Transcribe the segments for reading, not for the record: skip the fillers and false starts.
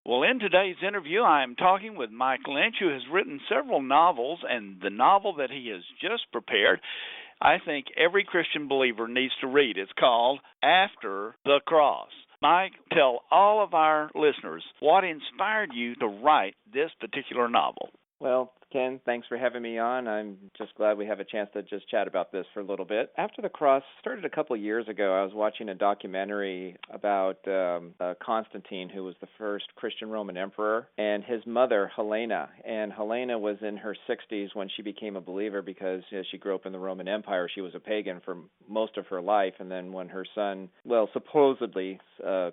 Well, in today's interview, I am talking with Mike Lynch, who has written several novels, and the novel that he has just prepared, I think every Christian believer needs to read. It's called After the Cross. Mike, tell all of our listeners what inspired you to write this particular novel. Well, Ken, thanks for having me on. I'm just glad we have a chance to just chat about this for a little bit. After the Cross started a couple of years ago. I was watching a documentary about Constantine, who was the first Christian Roman emperor, and his mother, Helena. And Helena was in her 60s when she became a believer because she grew up in the Roman Empire. She was a pagan for most of her life. And then when her son, supposedly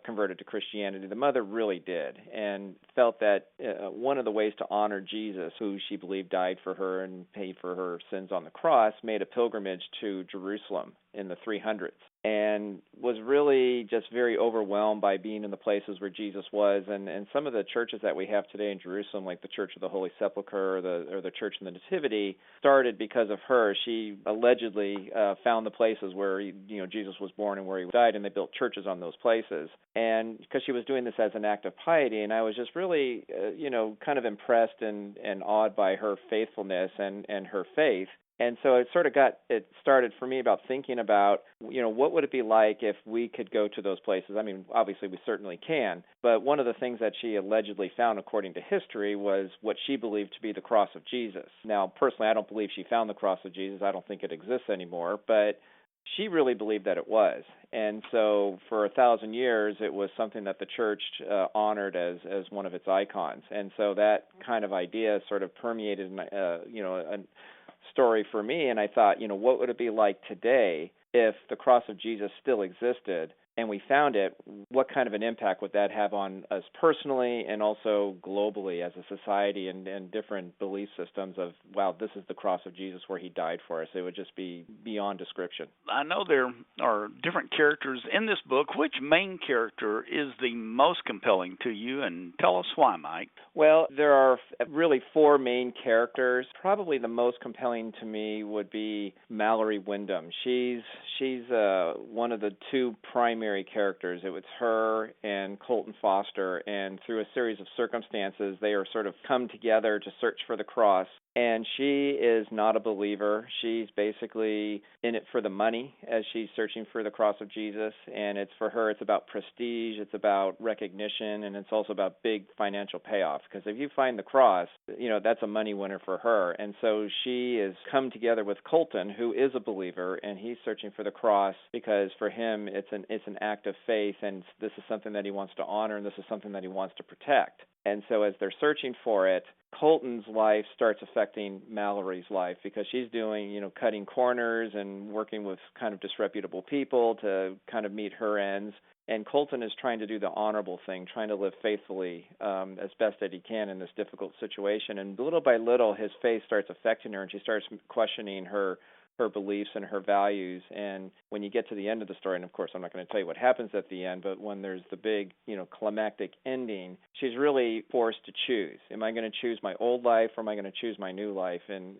converted to Christianity, the mother really did and felt that one of the ways to honor Jesus, who she believed died for her and paid for her sins on the cross, made a pilgrimage to Jerusalem in the 300s and was really just very overwhelmed by being in the places where Jesus was. And some of the churches that we have today in Jerusalem, like the Church of the Holy Sepulchre or the Church in the Nativity, started because of her. She allegedly found the places where Jesus was born and where he died, and they built churches on those places. And because she was doing this as an act of piety, and I was just really kind of impressed and awed by her faithfulness and her faith. And so it started for me about thinking about, what would it be like if we could go to those places? I mean, obviously we certainly can, but one of the things that she allegedly found, according to history, was what she believed to be the cross of Jesus. Now, personally, I don't believe she found the cross of Jesus. I don't think it exists anymore, but she really believed that it was. And so for 1,000 years, it was something that the church honored as one of its icons. And so that kind of idea sort of permeated, a story for me, and I thought, what would it be like today if the cross of Jesus still existed and we found it? What kind of an impact would that have on us personally and also globally as a society and different belief systems of, wow, this is the cross of Jesus where he died for us? It would just be beyond description. I know there are different characters in this book. Which main character is the most compelling to you, and tell us why, Mike? Well, there are really four main characters. Probably the most compelling to me would be Mallory Wyndham. She's one of the two primary characters. It was her and Colton Foster, and through a series of circumstances, they are sort of come together to search for the cross. And she is not a believer. She's basically in it for the money as she's searching for the cross of Jesus. And it's for her, it's about prestige, it's about recognition, and it's also about big financial payoff. Because if you find the cross, that's a money winner for her. And so she is come together with Colton, who is a believer, and he's searching for the cross because for him it's an act of faith, and this is something that he wants to honor, and this is something that he wants to protect. And so as they're searching for it, Colton's life starts affecting Mallory's life because she's doing, cutting corners and working with kind of disreputable people to kind of meet her ends. And Colton is trying to do the honorable thing, trying to live faithfully as best that he can in this difficult situation. And little by little, his faith starts affecting her, and she starts questioning her beliefs and her values. And when you get to the end of the story, and of course I'm not going to tell you what happens at the end, but when there's the big, climactic ending, she's really forced to choose. Am I going to choose my old life, or am I going to choose my new life? And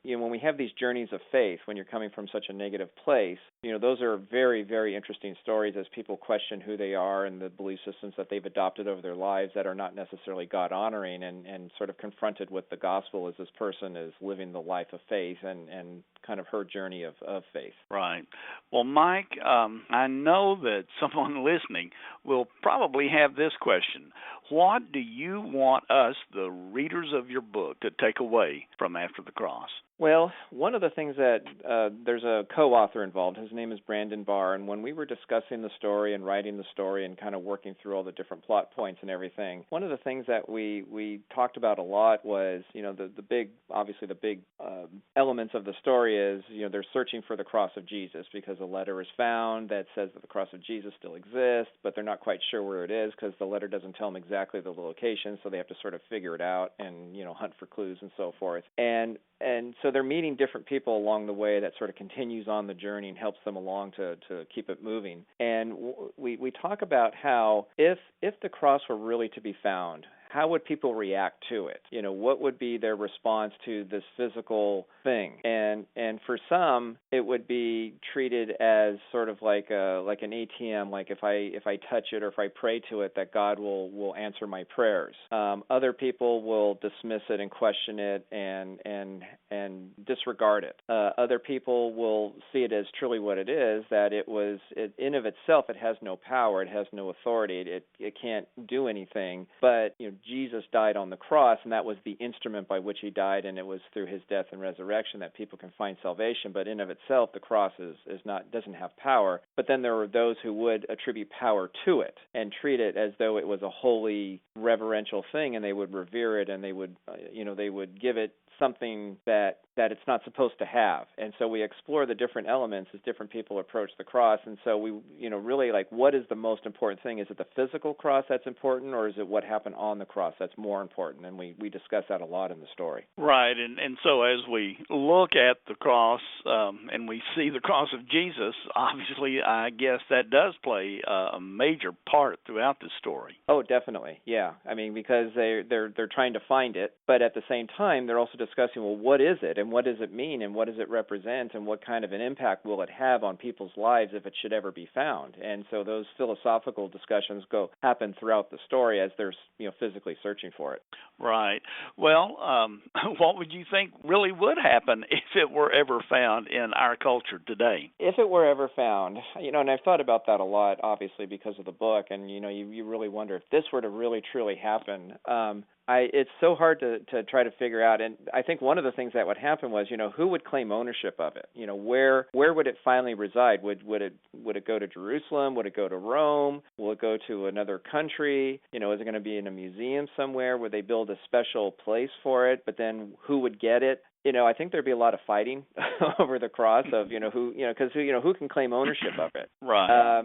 when we have these journeys of faith, when you're coming from such a negative place, those are very, very interesting stories as people question who they are and the belief systems that they've adopted over their lives that are not necessarily God-honoring, and sort of confronted with the gospel as this person is living the life of faith and kind of her journey of faith. Right. Well, Mike, I know that someone listening will probably have this question. What do you want us, the readers of your book, to take away from After the Cross? Well, one of the things that there's a co-author involved. His name is Brandon Barr, and when we were discussing the story and writing the story and kind of working through all the different plot points and everything, one of the things that we talked about a lot was, the big elements of the story is, they're searching for the cross of Jesus because a letter is found that says that the cross of Jesus still exists, but they're not quite sure where it is because the letter doesn't tell them exactly the location, so they have to sort of figure it out and, hunt for clues and so forth. And so they're meeting different people along the way that sort of continues on the journey and helps them along to keep it moving. And we talk about how if the cross were really to be found, how would people react to it? What would be their response to this physical thing? And for some, it would be treated as sort of like an ATM, like if I touch it or if I pray to it, that God will answer my prayers. Other people will dismiss it and question it and disregard it. Other people will see it as truly what it is, that in of itself, it has no power, it has no authority, it can't do anything. But Jesus died on the cross, and that was the instrument by which he died, and it was through his death and resurrection that people can find salvation. But in of itself, the cross doesn't have power. But then there were those who would attribute power to it and treat it as though it was a holy, reverential thing, and they would revere it, and they would give it something that it's not supposed to have. And so we explore the different elements as different people approach the cross. And so we, really what is the most important thing? Is it the physical cross that's important, or is it what happened on the cross that's more important? And we discuss that a lot in the story. Right. And so as we look at the cross and we see the cross of Jesus, obviously I guess that does play a major part throughout the story. Oh, definitely. Yeah. I mean, because they're trying to find it, but at the same time they're also discussing, well, what is it, and what does it mean, and what does it represent, and what kind of an impact will it have on people's lives if it should ever be found? And so those philosophical discussions happen throughout the story as they're physically searching for it. Right. Well, what would you think really would happen if it were ever found in our culture today? If it were ever found, and I've thought about that a lot, obviously, because of the book, and you really wonder if this were to really truly happen. It's so hard to try to figure out, and I think one of the things that would happen was, who would claim ownership of it? Where would it finally reside? Would it go to Jerusalem? Would it go to Rome? Will it go to another country? Is it going to be in a museum somewhere? Would they build a special place for it? But then who would get it? I think there'd be a lot of fighting over the cross of, who can claim ownership of it. Right.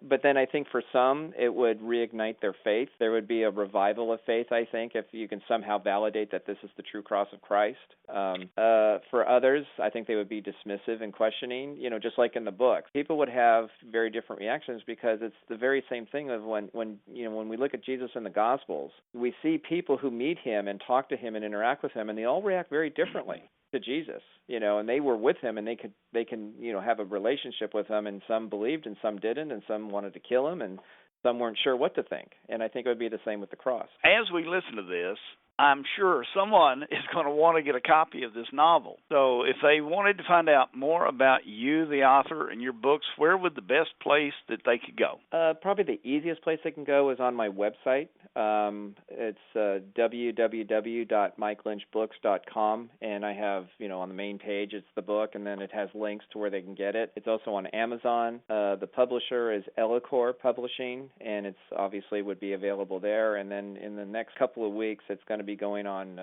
But then I think for some, it would reignite their faith. There would be a revival of faith, I think, if you can somehow validate that this is the true cross of Christ. For others, I think they would be dismissive and questioning, just like in the book. People would have very different reactions because it's the very same thing of when we look at Jesus in the Gospels, we see people who meet him and talk to him and interact with him, and they all react very differently to Jesus, and they were with him, and they can have a relationship with him, and some believed and some didn't, and some wanted to kill him, and some weren't sure what to think. And I think it would be the same with the cross. As we listen to this, I'm sure someone is going to want to get a copy of this novel. So if they wanted to find out more about you, the author, and your books, where would the best place that they could go? Probably the easiest place they can go is on my website. It's www.mikelynchbooks.com, and I have, on the main page, it's the book, and then it has links to where they can get it. It's also on Amazon. The publisher is Ellicor Publishing, and it's obviously would be available there. And then in the next couple of weeks, it's going to be going on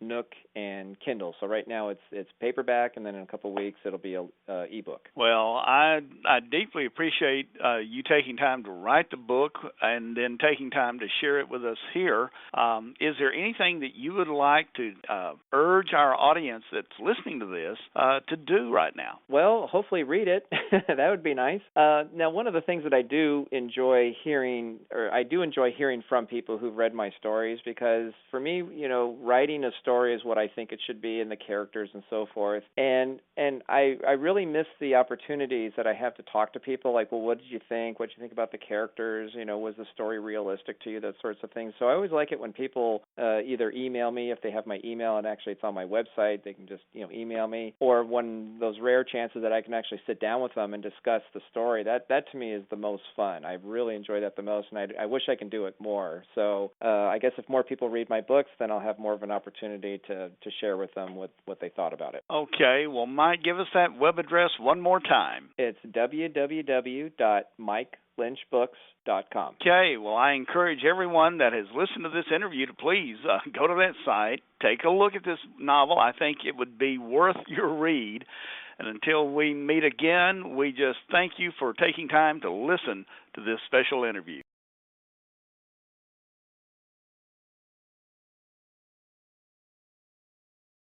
Nook and Kindle. So right now it's paperback, and then in a couple of weeks it'll be a ebook. Well, I deeply appreciate you taking time to write the book and then taking time to share it with us here. Is there anything that you would like to urge our audience that's listening to this to do right now? Well, hopefully read it. That would be nice. Now, one of the things that I do enjoy hearing from people who've read my stories, because for me, writing a story is what I think it should be, and the characters and so forth. And I really miss the opportunities that I have to talk to people, like, well, what did you think? What did you think about the characters? Was the story realistic to you? That sorts of things. So I always like it when people either email me, if they have my email, and actually it's on my website, they can just email me, or one those rare chances that I can actually sit down with them and discuss the story. That to me is the most fun. I really enjoy that the most, and I wish I can do it more. So I guess if more people read my books, then I'll have more of an opportunity to share with them what they thought about it. Okay. Well, Mike, give us that web address one more time. It's www.mikelynchbooks.com. Okay. Well, I encourage everyone that has listened to this interview to please go to that site, take a look at this novel. I think it would be worth your read. And until we meet again, we just thank you for taking time to listen to this special interview.